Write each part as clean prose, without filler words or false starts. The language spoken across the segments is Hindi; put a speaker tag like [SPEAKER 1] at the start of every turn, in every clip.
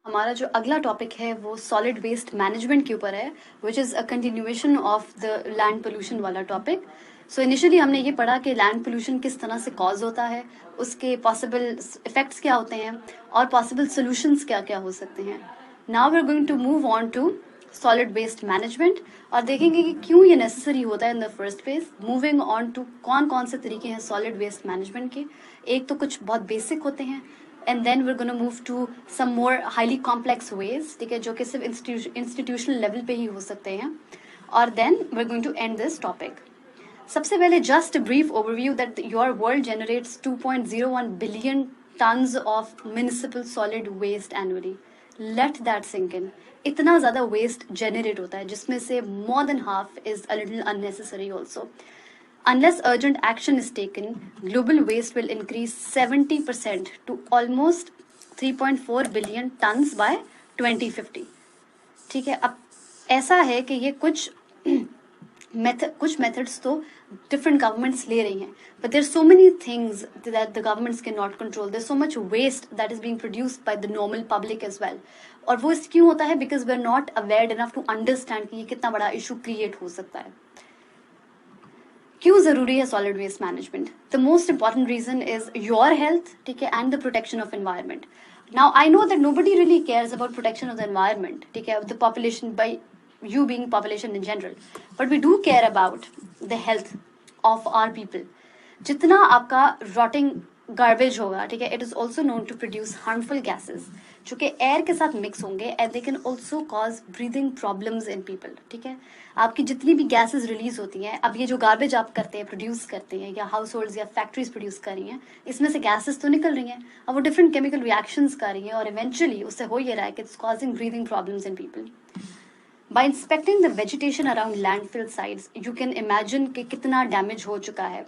[SPEAKER 1] हमारा जो अगला टॉपिक है वो सॉलिड वेस्ट मैनेजमेंट के ऊपर है, which is a continuation of the land pollution वाला टॉपिक. सो इनिशियली हमने ये पढ़ा कि लैंड पोल्यूशन किस तरह से कॉज होता है, उसके पॉसिबल इफेक्ट्स क्या होते हैं और पॉसिबल सोल्यूशंस क्या क्या हो सकते हैं. Now we are going to move on to solid waste management और देखेंगे कि क्यों ये नेसेसरी होता है in the first place. Moving on to कौन कौन से तरीके हैं सॉलिड वेस्ट मैनेजमेंट के. एक तो कुछ बहुत बेसिक होते हैं, and then we're going to move to some more highly complex ways, ठीक है, जो कि सिर्फ इंस्टीट्यूशनल लेवल पे ही हो सकते हैं. और then we're going to end this topic. सबसे पहले just a brief overview that your world generates 2.01 billion tons of municipal solid waste annually. Let that sink in. इतना ज़्यादा waste generate होता है जिसमें से more than half is a little unnecessary also. Unless urgent action is taken, global waste will increase 70% to almost 3.4 billion tons by 2050. ठीक है, अब ऐसा है कि ये कुछ methods तो different governments ले रही हैं, but there's so many things that the governments cannot control. There's so much waste that is being produced by the normal public as well. और वो इस क्यों होता है? Because we're not aware enough to understand कि ये कितना बड़ा issue create हो सकता है. क्यों जरूरी है solid waste management? The most important reason is your health, ठीक है, and the protection of environment. Now I know that nobody really cares about protection of the environment, ठीक है, the population by you being population in general, but we do care about the health of our people. जितना आपका rotting garbage होगा, ठीक है, it is also known to produce harmful gases जो कि एयर के साथ मिक्स होंगे and they can also cause breathing problems in people. ठीक है, आपकी जितनी भी गैसेस रिलीज होती हैं, अब ये जो गार्बेज आप करते हैं, प्रोड्यूस करते हैं, या हाउस होल्ड्स या फैक्ट्रीज प्रोड्यूस कर रही हैं, इसमें से गैसेस तो निकल रही हैं. अब वो डिफरेंट केमिकल रिएक्शंस कर रही हैं और इवेंचुअली उससे हो ये रहा है कि it's causing breathing problems in people. By inspecting the vegetation around landfill sites, you can imagine कि कितना डैमेज हो चुका है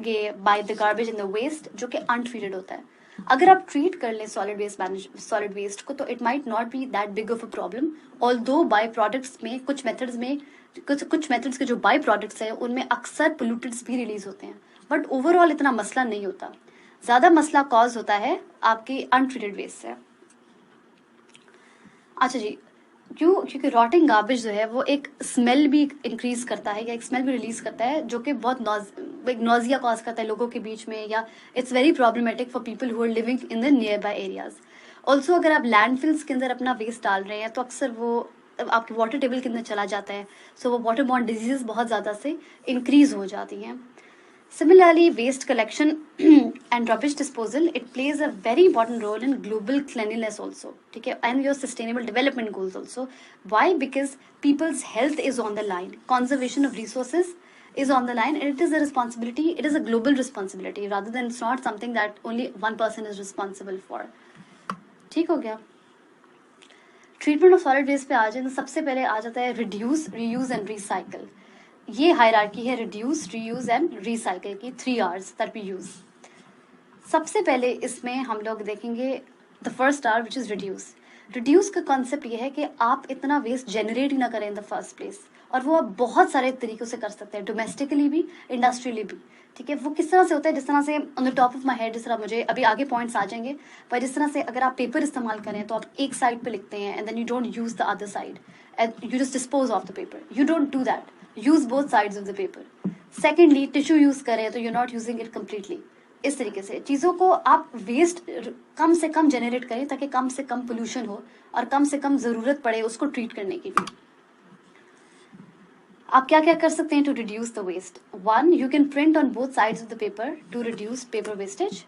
[SPEAKER 1] ये by the garbage and the waste जो कि untreated होता है. अगर आप ट्रीट कर लें सॉलिड वेस्ट को तो it might not be that big of a problem. Although by products में कुछ मेथड्स के जो बाई प्रोडक्ट्स हैं उनमें अक्सर पोल्यूटेंट्स भी रिलीज होते हैं, बट ओवरऑल इतना मसला नहीं होता. ज़्यादा मसला कॉज होता है आपकी अनट्रीटेड वेस्ट से. अच्छा जी, क्यों? क्योंकि रॉटिंग गार्बेज जो है वो एक स्मेल भी इंक्रीज करता है या एक स्मेल भी रिलीज करता है जो कि बहुत एक नॉजिया कॉज करता है लोगों के बीच में, या it's very problematic for people who are living in the nearby areas. Also अगर आप लैंडफिल्स के अंदर अपना वेस्ट डाल रहे हैं तो अक्सर वो आपके वाटर टेबल के अंदर चला जाता है, सो वो वाटर बॉर्न डिजीजेस बहुत ज़्यादा से इंक्रीज हो जाती हैं. Similarly, waste collection and rubbish disposal, it plays a very important role in global cleanliness also, ठीक है, and your sustainable development goals also. Why? Because people's health is on the line, conservation of resources is on the line, and it is a responsibility, it is a global responsibility rather than it's not something that only one person is responsible for. ठीक हो गया. ट्रीटमेंट ऑफ सॉलिड वेस्ट पे आ जाए तो सबसे पहले आ जाता है रिड्यूस, रीयूज एंड रिसाइकल. ये हायरार्की है रिड्यूस, रीयूज एंड रिसाइकल की, 3 R's दैट वी यूज. सबसे पहले इसमें हम लोग देखेंगे the first R which is reduce. Reduce का कॉन्सेप्ट ये है कि आप इतना वेस्ट जनरेट ही ना करें इन द फर्स्ट प्लेस, और वो आप बहुत सारे तरीकों से कर सकते हैं, डोमेस्टिकली भी, इंडस्ट्रियली भी. ठीक है, वो किस तरह से होता है? जिस तरह से on the top of my head, जिस तरह मुझे अभी आगे पॉइंट्स आ जाएंगे, पर जिस तरह से अगर आप पेपर इस्तेमाल करें तो आप एक साइड पे लिखते हैं and then you don't use the other side and you just dispose of the paper. You don't do that, use both sides of the paper. Secondly, tissue use करें तो you not using it completely. इस तरीके से चीज़ों को आप वेस्ट कम से कम जनरेट करें ताकि कम से कम पोल्यूशन हो और कम से कम ज़रूरत पड़े उसको ट्रीट करने की भी. आप क्या क्या कर सकते हैं to reduce the waste? 1, you can print on both sides of the paper to reduce paper wastage.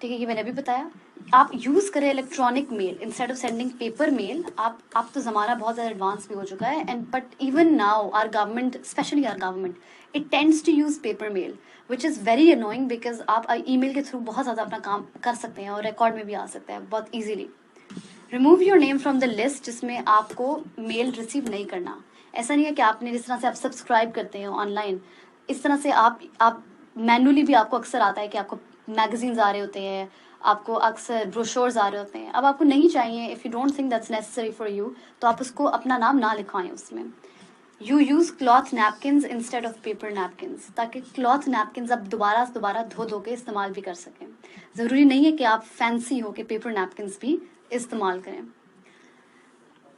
[SPEAKER 1] ठीक है, ये मैंने अभी बताया. आप यूज़ करें electronic mail instead of sending paper mail. आप तो ज़माना बहुत ज़्यादा एडवांस भी हो चुका है, and but even now our government, specially our government, it tends to use paper mail which is very annoying because आप ईमेल के थ्रू बहुत ज़्यादा अपना काम कर सकते हैं और रिकॉर्ड में भी आ सकते हैं बहुत easily. Remove your name from the list जिसमें आपको मेल रिसीव नहीं करना. ऐसा नहीं है कि आपने, जिस तरह से आप सब्सक्राइब करते हैं ऑनलाइन, इस तरह से आप मैनुअली भी आपको अक्सर आता है कि आपको मैगजीन्स आ रहे होते हैं, आपको अक्सर ब्रोशोर्स आ रहे होते हैं. अब आपको नहीं चाहिए, if you don't think that's necessary for you, तो आप उसको अपना नाम ना लिखवाएं उसमें. You use cloth napkins instead of paper napkins, ताकि क्लॉथ नैपकिन्स आप दोबारा धो के इस्तेमाल भी कर सकें. ज़रूरी नहीं है कि आप फैंसी हो कि पेपर नैपकिन्स भी इस्तेमाल करें.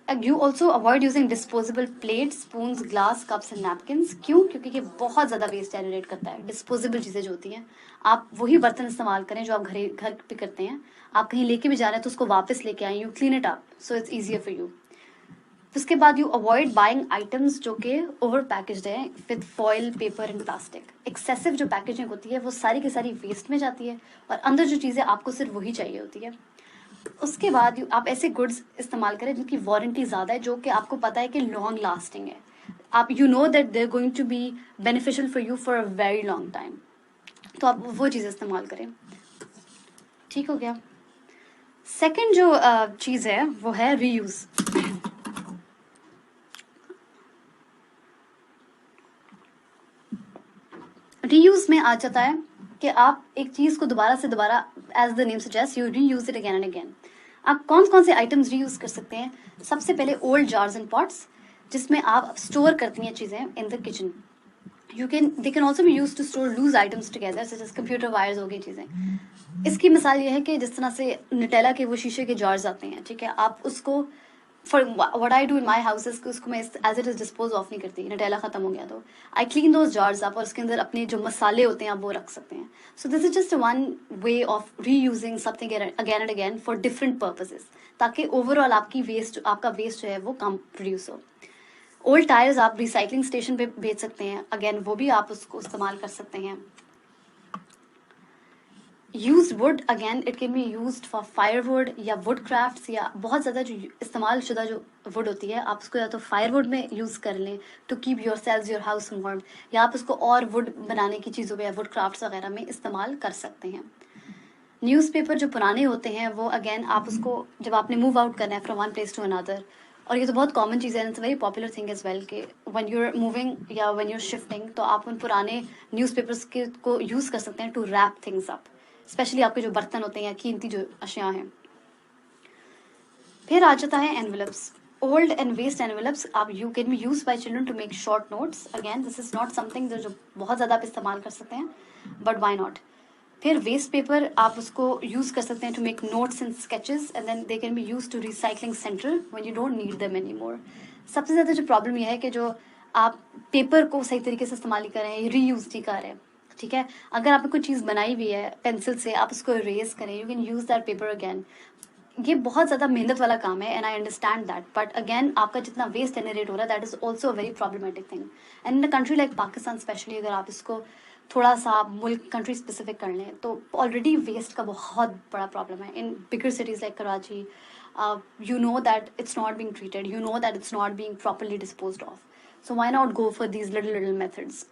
[SPEAKER 1] You also avoid using disposable plate, spoon, glass, cups and napkins. क्यों? क्योंकि ये बहुत ज़्यादा वेस्ट जनरेट करता है. डिस्पोजेबल चीज़ें जो होती हैं, आप वही बर्तन इस्तेमाल करें जो आप घर पे करते हैं. आप कहीं लेके भी जा रहे हैं तो उसको वापस लेके आए, you clean it up so it's easier for you. उसके बाद यू अवॉइड बाइंग आइटम्स जो कि ओवर पैकेज्ड है with foil, paper and plastic. Excessive जो पैकेजिंग होती है वो सारी की सारी वेस्ट में जाती है और अंदर जो चीज़ें आपको सिर्फ वही चाहिए होती है. उसके बाद आप ऐसे गुड्स इस्तेमाल करें जिनकी वारंटी ज़्यादा है, जो कि आपको पता है कि लॉन्ग लास्टिंग है. आप you know that they are going to be beneficial for you for a very long time. तो आप वो चीज़ें इस्तेमाल करें. ठीक हो गया. सेकंड जो चीज़ है वो है रीयूज़. रीयूज में आ जाता है कि आप एक चीज़ को दोबारा से दोबारा, as the name suggest, you reuse it again and again. आप कौन कौन से आइटम्स रीयूज कर सकते हैं? सबसे पहले ओल्ड जार्स एंड पॉट्स, जिसमें आप स्टोर करती हैं चीज़ें in the kitchen. They can also be use to store loose items together, such as computer wires हो गई चीज़ें. इसकी मिसाल ये है कि जिस तरह से नुटेला के वो शीशे के जार्स आते हैं, ठीक है, आप उसको for what I do in my house is उसको मैं as it is dispose of नहीं करती. नुटेला खत्म हो गया तो आई क्लीन दोज जार्स आप, और उसके अंदर अपने जो मसाले होते हैं आप वो रख सकते हैं. So this is just one way of री using something again and again for different purposes, ताकि ओवरऑल आपका वेस्ट जो है वो कम प्रोड्यूस हो. ओल्ड टायर्स आप रिसाइकलिंग स्टेशन पे भेज सकते हैं, अगेन वो भी आप उसको इस्तेमाल कर सकते हैं. Use would, again it can be use for firewood या वुड क्राफ्ट्स, या बहुत ज़्यादा जो इस्तेमाल शुदा जो वुड होती है आप उसको या तो फायरवुड में यूज़ कर लें to keep your cells your house warm, या आप उसको और वुड बनाने की चीज़ों पे या वुड क्राफ्ट्स वगैरह में इस्तेमाल कर सकते हैं. न्यूज़पेपर जो पुराने होते हैं वो अगेन आप उसको जब आपने मूव आउट करना है from one place to another, और ये तो बहुत कॉमन चीज़ है, it's very popular thing as well कि व्हेन यू आर मूविंग या व्हेन यू आर शिफ्टिंग, तो आप उन पुराने न्यूज़पेपर्स के को यूज़ कर सकते हैं to wrap things up, specially आपके जो बर्तन होते हैं या कीमती जो अशिया हैं. फिर आ जाता है envelopes. Old and waste envelopes आप you can be use by children to make short notes. Again this is not something जो बहुत ज़्यादा आप इस्तेमाल कर सकते हैं, बट वाई नॉट. फिर वेस्ट पेपर आप उसको यूज़ कर सकते हैं to make notes and sketches, and then they can be use to recycling centre when you don't need them any more. सबसे ज़्यादा जो प्रॉब्लम यह है कि जो आप पेपर को सही तरीके से इस्तेमाल नहीं कर रहे हैं, रीयूज नहीं कर रहे हैं. ठीक है, अगर आपने कोई चीज़ बनाई हुई है पेंसिल से, आप उसको इरेज करें, you can use that paper again. ये बहुत ज़्यादा मेहनत वाला काम है and I understand that, but again आपका जितना वेस्ट जनरेट हो रहा है that is also a very problematic thing. And in a country like Pakistan specially, अगर आप इसको थोड़ा सा मुल्क कंट्री स्पेसिफिक कर लें तो ऑलरेडी वेस्ट का बहुत बड़ा प्रॉब्लम है. In bigger cities like Karachi, you know that it's not being treated, you know that it's not being properly disposed of, so why not go for these little methods.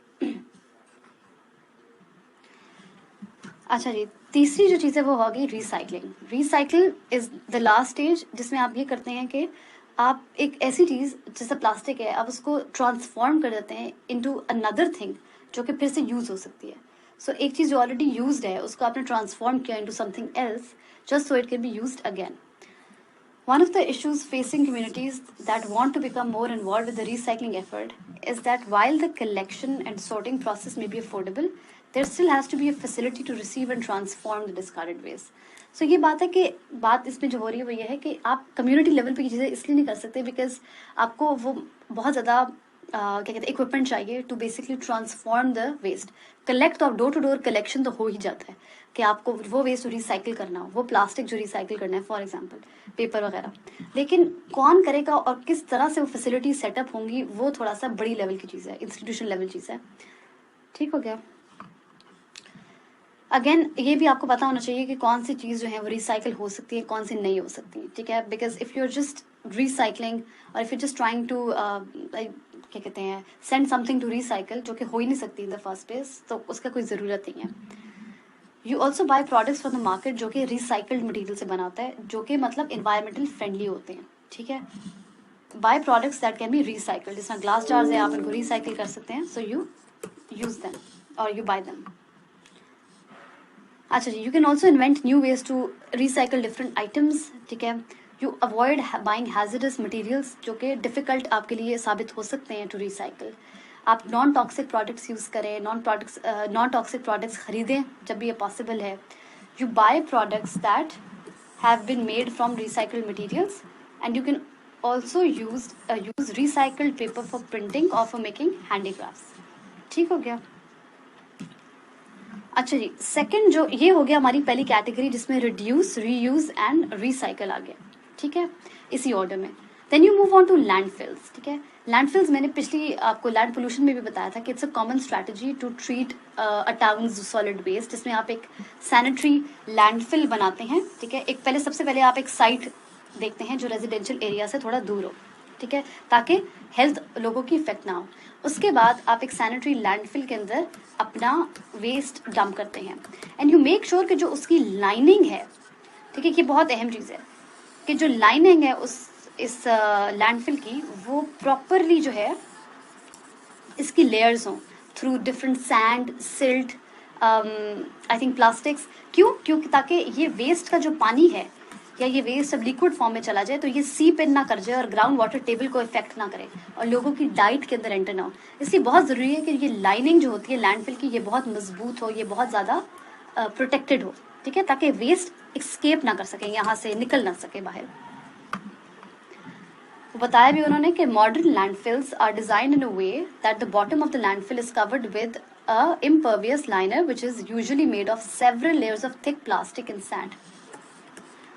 [SPEAKER 1] अच्छा जी, तीसरी जो चीज़ है वो होगी recycling. Recycle is the last stage जिसमें आप ये करते हैं कि आप एक ऐसी चीज़ जैसे प्लास्टिक है आप उसको ट्रांसफॉर्म कर देते हैं इनटू अनदर थिंग जो कि फिर से यूज़ हो सकती है. सो एक चीज़ जो ऑलरेडी यूज्ड है उसको आपने ट्रांसफॉर्म किया into something else just so it can be used again. One of the issues facing communities that want to become more involved with the recycling effort is that while the collection and sorting process may be affordable, there still has to be a facility to receive and transform the discarded waste. So ये बात है कि बात इसमें जो हो रही है वो ये है कि आप कम्युनिटी लेवल पे ये चीज़ें इसलिए नहीं कर सकते बिकॉज आपको वो बहुत ज़्यादा क्या कहते हैं इक्विपमेंट चाहिए to basically transform the waste. Collect तो डोर टू डोर कलेक्शन तो हो ही जाता है कि आपको वो वेस्ट रिसाइकिल करना हो, वो प्लास्टिक जो रिसाइकिल करना है फॉर एग्जांपल पेपर वगैरह, लेकिन कौन करेगा और किस तरह से वो फैसिलिटी सेटअप होंगी वो थोड़ा सा बड़ी लेवल की चीज़ है, इंस्टीट्यूशन लेवल चीज़ है. ठीक हो गया. अगेन ये भी आपको पता होना चाहिए कि कौन सी चीज़ जो है वो रिसाइकिल हो सकती है, कौन सी नहीं हो सकती. ठीक है, because if you are just recycling और if you just trying to क्या कहते हैं सेंड समथिंग टू रिसाइकल जो कि हो ही नहीं सकती इन द फर्स्ट प्लेस, तो उसका कोई ज़रूरत नहीं है. You also buy products from the market जो कि रिसाइकल्ड मटीरियल से बनाता है, जो कि मतलब इन्वायरमेंटल फ्रेंडली होते हैं. ठीक है, buy products that can be recycled. जिस तरह ग्लास जार्स है आप इनको रिसाइकिल कर सकते हैं, सो यू यूज देम और यू बाय देम. अच्छा जी, you can also invent new ways to recycle different items. ठीक है, you avoid buying hazardous materials जो कि डिफ़िकल्ट आपके लिए साबित हो सकते हैं टू रिसाइकल. आप नॉन टॉक्सिक प्रोडक्ट्स यूज़ करें, नॉन टॉक्सिक प्रोडक्ट्स खरीदें जब भी ये पॉसिबल है. You buy products that have been made from recycled materials and you can also use recycled paper for printing और फॉर मेकिंग हैंडीक्राफ्ट्स। ठीक हो गया। अच्छा जी, सेकंड जो ये हो गया हमारी पहली कैटेगरी जिसमें रिड्यूस, रीयूज एंड रिसाइकल आ गया। ठीक है, इसी ऑर्डर में। Then you move on to landfills. ठीक है, लैंडफिल्स मैंने पिछली आपको लैंड पोल्यूशन में भी बताया था कि it's a common strategy to treat a town's solid waste, जिसमें आप एक सैनिटरी लैंडफिल बनाते हैं। ठीक है, एक पहले सबसे पहले आप एक साइट देखते हैं जो रेजिडेंशियल एरिया से थोड़ा दूर हो। ठीक है, ताकि हेल्थ लोगों की इफेक्ट ना हो। उसके बाद आप एक सैनिटरी लैंडफिल के अंदर अपना वेस्ट डंप करते हैं एंड यू मेक श्योर कि जो उसकी लाइनिंग है, ठीक है, ये बहुत अहम चीज़ है कि जो लाइनिंग है इस लैंडफिल की वो प्रॉपरली जो है इसकी लेयर्स हों through different sand, silt, I think plastics. क्योंकि ताकि ये वेस्ट का जो पानी है या ये वेस्ट अब लिक्विड फॉर्म में चला जाए तो ये सीप इन ना कर जाए और ग्राउंड वाटर टेबल को इफेक्ट ना करे और लोगों की डाइट के अंदर एंटर ना हो। इसलिए बहुत ज़रूरी है कि ये लाइनिंग जो होती है लैंडफिल की ये बहुत मजबूत हो, ये बहुत ज़्यादा प्रोटेक्टेड हो। ठीक है, ताकि वेस्ट एक्सकेप ना कर सके, यहाँ से निकल ना सके बाहर। बताया भी उन्होंने कि modern landfills are designed in a way that the bottom of the landfill is covered with a impervious liner which is usually made of several layers of thick plastic and sand.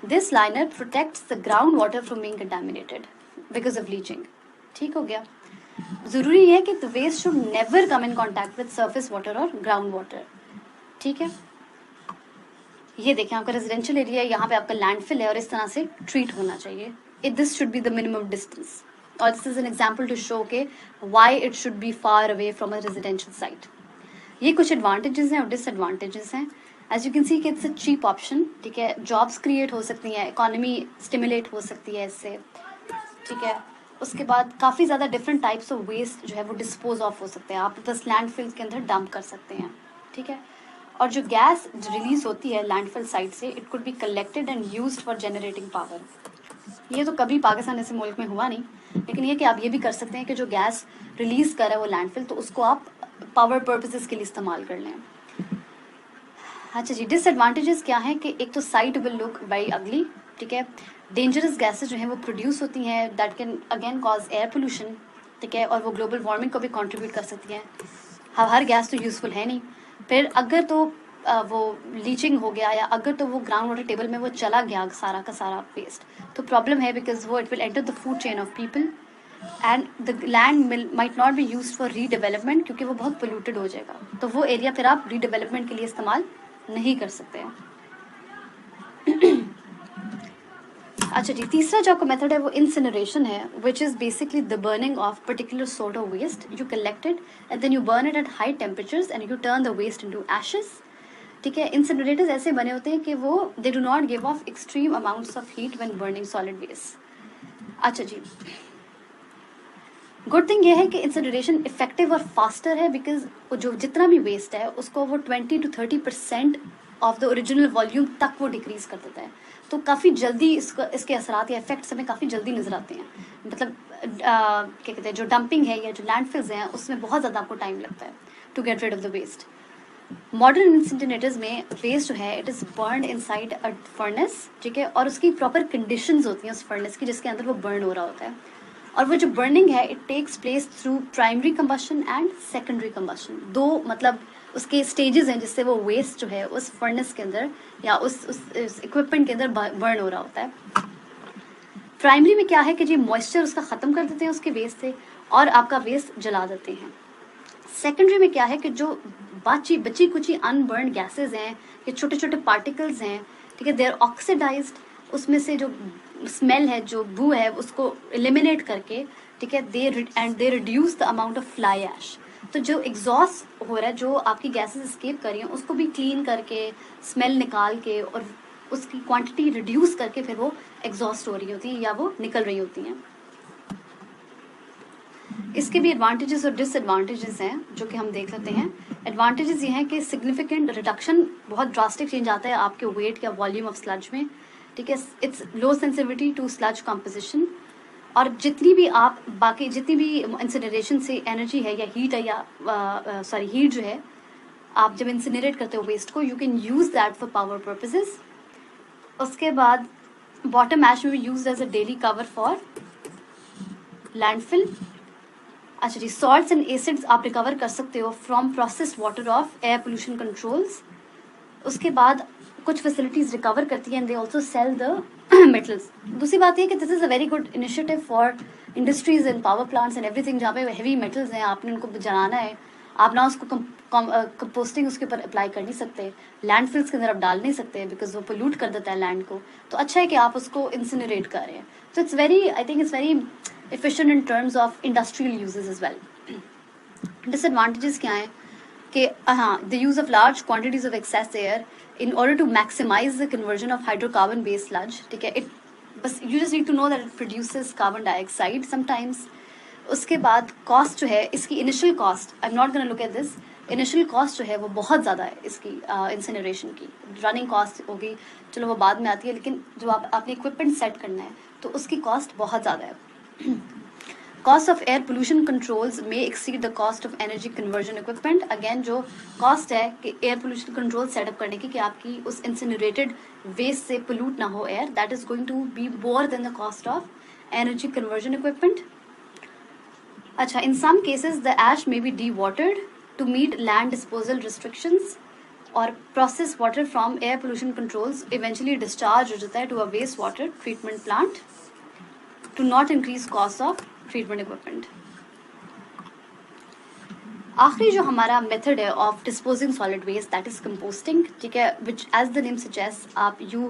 [SPEAKER 1] This liner protects the groundwater from being contaminated because of leaching. ठीक हो गया। जरूरी है कि the waste should never come in contact with surface water or ground water. ठीक है, ये देखें आपका रेजिडेंशियल एरिया, यहाँ पे आपका लैंडफिल है और इस तरह से ट्रीट होना चाहिए। This should be the minimum distance और this is an example to show के why it should be far away from a residential site. ये कुछ एडवांटेजेस हैं और डिसएडवांटेजेस हैं। एज यू कैन सी कि इट्स अ चीप ऑप्शन। ठीक है, जॉब्स क्रिएट हो सकती हैं, इकोनॉमी स्टिमुलेट हो सकती है इससे। ठीक है, उसके बाद काफ़ी ज़्यादा डिफरेंट टाइप्स ऑफ वेस्ट जो है वो डिस्पोज ऑफ हो सकते हैं, आप बस लैंडफिल के अंदर डंप कर सकते हैं। ठीक है, और जो गैस रिलीज होती है लैंडफिल साइट से it could be collected and used for generating power. ये तो कभी पाकिस्तान ऐसे मुल्क में हुआ नहीं, लेकिन ये कि आप ये भी कर सकते हैं कि जो गैस रिलीज कर रहा है वो लैंडफिल, तो उसको आप पावर पर्पसेस के लिए इस्तेमाल कर लें। अच्छा जी, डिसएडवांटेजेस क्या हैं कि एक तो site will look very ugly. ठीक है, डेंजरस गैसेज जो हैं वो प्रोड्यूस होती हैं that can again cause air pollution. ठीक है, और वो ग्लोबल वार्मिंग को भी कंट्रीब्यूट कर सकती हैं। हर गैस तो यूज़फुल है नहीं। फिर अगर तो वो लीचिंग हो गया या अगर तो वो ग्राउंड वाटर टेबल में वो चला गया सारा का सारा वेस्ट, तो प्रॉब्लम है बिकॉज वो it will enter the food chain of people and the land might not be used for redevelopment क्योंकि वो बहुत पोल्यूटेड हो जाएगा। तो वो एरिया फिर आप रीडेवलपमेंट के लिए इस्तेमाल नहीं कर सकते हैं। अच्छा जी, तीसरा जो आपका मेथड है वो इंसिनरेशन है, which is basically the burning of particular sort of waste you collected and then you burn it at high temperatures and you turn the waste into ashes. ठीक है, इंसिनरेटर्स ऐसे बने होते हैं कि वो they do not give off extreme amounts of heat when burning solid waste. अच्छा जी, गुड थिंग ये है कि इंसिनरेशन इफेक्टिव और फास्टर है बिकॉज जो जितना भी वेस्ट है उसको वो 20 to 30% of the original volume तक वो डिक्रीज कर देता है। तो काफ़ी जल्दी इसके असरात या इफेक्ट्स हमें काफ़ी जल्दी नजर आते हैं। मतलब क्या कहते हैं, जो डंपिंग है या जो लैंडफिल्स हैं उसमें बहुत ज़्यादा आपको टाइम लगता है to get rid of the waste. Modern incinerators में वेस्ट जो है it is burn inside a furnace. ठीक है, और उसकी प्रॉपर कंडीशंस होती हैं उस फर्नेस की जिसके अंदर वो बर्न हो रहा होता है। और वो जो बर्निंग है it takes place through primary combustion and secondary combustion. दो मतलब उसके स्टेजेस हैं जिससे वो वेस्ट जो है उस फर्नेस के अंदर या उस इक्विपमेंट के अंदर बर्न हो रहा होता है। प्राइमरी में क्या है कि जी मॉइस्चर उसका ख़त्म कर देते हैं उसके वेस्ट से और आपका वेस्ट जला देते हैं। सेकेंडरी में क्या है कि जो बची कुची अनबर्न गैसेज हैं, ये छोटे छोटे पार्टिकल्स हैं, ठीक है, दे आर ऑक्सीडाइज्ड, उसमें से जो स्मेल है, जो बू है, उसको एलिमिनेट करके, ठीक है, they reduce the amount of fly ash. तो जो एग्जॉस्ट हो रहा है, जो आपकी गैसेस एस्केप कर रही हैं, उसको भी क्लीन करके, स्मेल निकाल के और उसकी क्वांटिटी रिड्यूस करके फिर वो एग्जॉस्ट हो रही होती है या वो निकल रही होती हैं। इसके भी एडवांटेजेस और डिसएडवांटेजेस हैं जो कि हम देख लेते हैं। एडवांटेजेस ये हैं कि सिग्निफिकेंट रिडक्शन, बहुत ड्रास्टिक चेंज आता है आपके वेट या वॉल्यूम ऑफ स्लज में। ठीक है, it's low sensitivity to sludge composition, और जितनी भी इंसिनरेशन से एनर्जी है या हीट है या हीट जो है आप जब इंसिनरेट करते हो वेस्ट को, you can use that for power purposes. उसके बाद बॉटम ऐश में भी use as a daily cover for landfill. अच्छा जी, सॉल्ट्स एंड एसिड्स आप रिकवर कर सकते हो from processed water of air pollution controls. उसके बाद कुछ फैसिलिटीज रिकवर करती हैं and they also sell the metals. दूसरी बात ये कि this is a very good initiative for industries and power plants and everything, जहाँ पे हैवी मेटल्स हैं, आपने उनको जलाना है, आप ना उसको कंपोस्टिंग उसके ऊपर अप्लाई कर नहीं सकते, लैंडफिल्स के अंदर आप डाल नहीं सकते बिकॉज वो पोल्यूट कर देता है लैंड को। तो अच्छा है कि आप उसको इंसिनरेट कर रहे हैं। तो it's very, I think it's very efficient in terms of industrial uses as well. Disadvantages क्या हैं कि हाँ, the use of large quantities of excess air in order to maximize the conversion of hydrocarbon based sludge, ठीक है, बस you just need to know that it produces carbon dioxide sometimes। उसके बाद कॉस्ट जो है इसकी, initial cost, I am not gonna look at this, initial cost जो है वो बहुत ज़्यादा है इसकी इंसिनरेशन की। रनिंग कॉस्ट होगी, चलो वो बाद में आती है, लेकिन जो आपने इक्विपमेंट सेट करना है तो उसकी कॉस्ट बहुत ज़्यादा है। Cost of air pollution controls में exceed the cost of energy conversion equipment. Again जो कॉस्ट है कि एयर पोल्यूशन कंट्रोल सेटअप करने की, कि आपकी उस इंसिनरेटेड वेस्ट से पोल्यूट ना हो air, that is going to be more than the cost of energy conversion equipment. अच्छा, in some cases the ash may be dewatered to meet land disposal restrictions, और process water from air pollution controls eventually discharge हो जाता है to a waste water treatment plant to not increase cost of treatment equipment. आखिरी जो हमारा मेथड है of disposing solid waste, that is composting, ठीक है, विच एज द नेम सजेस्ट, आप यू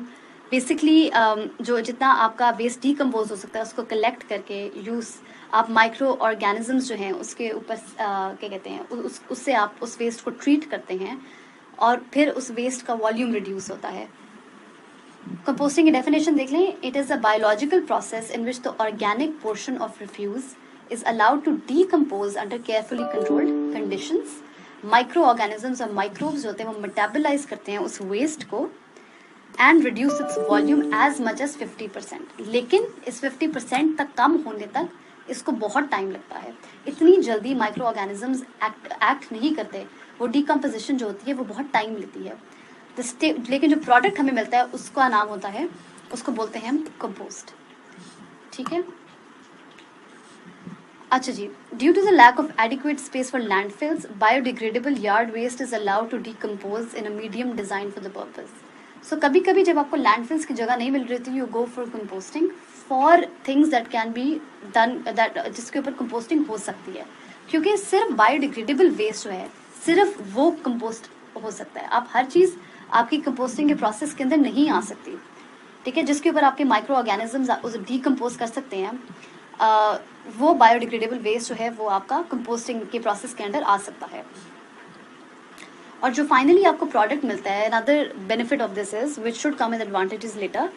[SPEAKER 1] बेसिकली जो जितना आपका वेस्ट डीकम्पोज हो सकता है उसको कलेक्ट करके यूज, आप माइक्रो ऑर्गेनिजम्स जो हैं उसके ऊपर क्या कहते हैं, उससे आप उस वेस्ट को ट्रीट करते हैं और फिर उस वेस्ट का वॉल्यूम रिड्यूस होता है। कंपोस्टिंग की डेफिनेशन देख लें, it is a biological process in which the organic portion of refuse is allowed to decompose under carefully controlled conditions। Microorganisms और माइक्रोब्स जो होते हैं वो मेटाबलाइज करते हैं उस वेस्ट को and reduce its volume as much as 50%। लेकिन इस 50% तक कम होने तक इसको बहुत टाइम लगता है। इतनी जल्दी माइक्रो ऑर्गेनिजम्स एक्ट नहीं करते, वो डिकम्पोजिशन जो होती है वो बहुत टाइम लेती है। लेकिन जो प्रोडक्ट हमें मिलता है उसका नाम होता है, उसको बोलते हैं हम कंपोस्ट, ठीक है। अच्छा जी, due to the lack of adequate space for landfills, biodegradable yard waste is allowed to decompose in a medium design for the purpose. So कभी कभी जब आपको लैंडफिल्स की जगह नहीं मिल रही थी, you go for composting for things that can be done, that जिसके ऊपर कंपोस्टिंग हो सकती है, क्योंकि सिर्फ बायोडिग्रेडेबल वेस्ट जो है सिर्फ वो कंपोस्ट हो सकता है। आप हर चीज़ आपकी कंपोस्टिंग के प्रोसेस के अंदर नहीं आ सकती, ठीक है, जिसके ऊपर आपके माइक्रो ऑर्गेनिजम्स उसे डीकम्पोज कर सकते हैं, वो बायोडिग्रेडेबल वेस्ट जो है वो आपका कंपोस्टिंग के प्रोसेस के अंदर आ सकता है। और जो फाइनली आपको प्रोडक्ट मिलता है, another benefit of this is which should come in advantages later,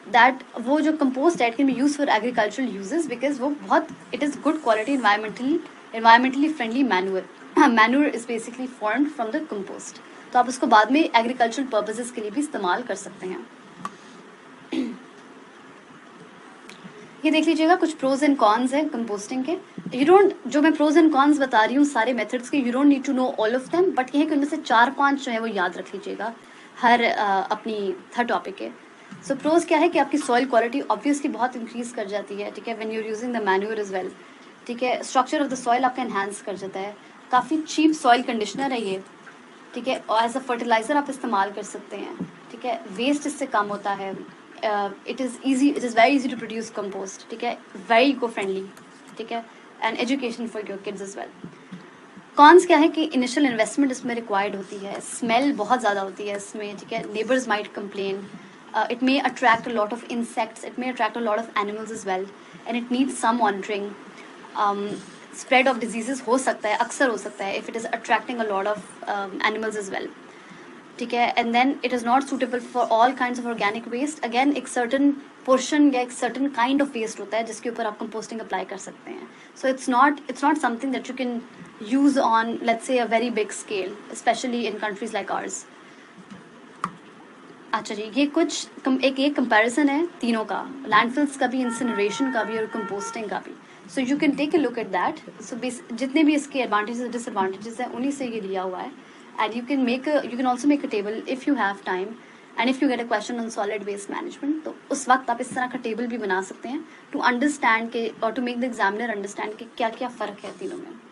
[SPEAKER 1] that वो जो कंपोस्ट है it can be use for agricultural uses because वो बहुत, it is good quality environmentally friendly manure is basically formed from the compost. तो आप उसको बाद में एग्रीकल्चरल पर्पजेस के लिए भी इस्तेमाल कर सकते हैं। ये देख लीजिएगा कुछ प्रोज एंड कॉन्स हैं कंपोस्टिंग के। यू डोंट, जो मैं प्रोज एंड कॉन्स बता रही हूँ सारे मेथड्स के, you don't need to know all of them, but ये है कि उनमें से 4-5 जो है वो याद रख लीजिएगा हर टॉपिक के। सो प्रोज क्या है कि आपकी सॉइल क्वालिटी ऑब्वियसली बहुत इंक्रीज कर जाती है, ठीक है, when you are using the manure is well, ठीक है। स्ट्रक्चर ऑफ द सॉइल आपका एनहांस कर जाता है, काफ़ी चीप सॉइल कंडीशनर है ये, ठीक है, और एज अ फर्टिलाइजर आप इस्तेमाल कर सकते हैं, ठीक है, वेस्ट इससे कम होता है। It is very easy to produce compost, ठीक है, वेरी इको फ्रेंडली, ठीक है, and education for your kids as well. Cons क्या है कि इनिशियल इन्वेस्टमेंट इसमें रिक्वायर्ड होती है, स्मेल बहुत ज़्यादा होती है इसमें, ठीक है, neighbours might complain, it may attract a lot of insects, it may attract a lot of animals as well, and it needs some monitoring. Spread of diseases हो सकता है, अक्सर हो सकता है, if it is attracting a lot of animals as well, ठीक है, and then it is not suitable for all kinds of organic waste. Again एक सर्टन पोर्शन या एक सर्टन काइंड ऑफ वेस्ट होता है जिसके ऊपर आप कंपोस्टिंग अप्लाई कर सकते हैं। So it's not something that you can use on let's say a very big scale, specially in countries like ours. अच्छा जी, ये कुछ एक कंपैरिजन है तीनों का, लैंडफिल्स का भी, इंसिनरेशन का भी और कंपोस्टिंग का भी। So you can take a look at that. So जितने भी इसके एडवांटेजेस डिसएडवांटेजेस हैं उन्हीं से ये लिया हुआ है, and you can also make a table if you have time, and if you get a question on solid waste management, तो उस वक्त आप इस तरह का टेबल भी बना सकते हैं टू अंडरस्टैंड के और to make the examiner understand कि क्या क्या फ़र्क है तीनों में.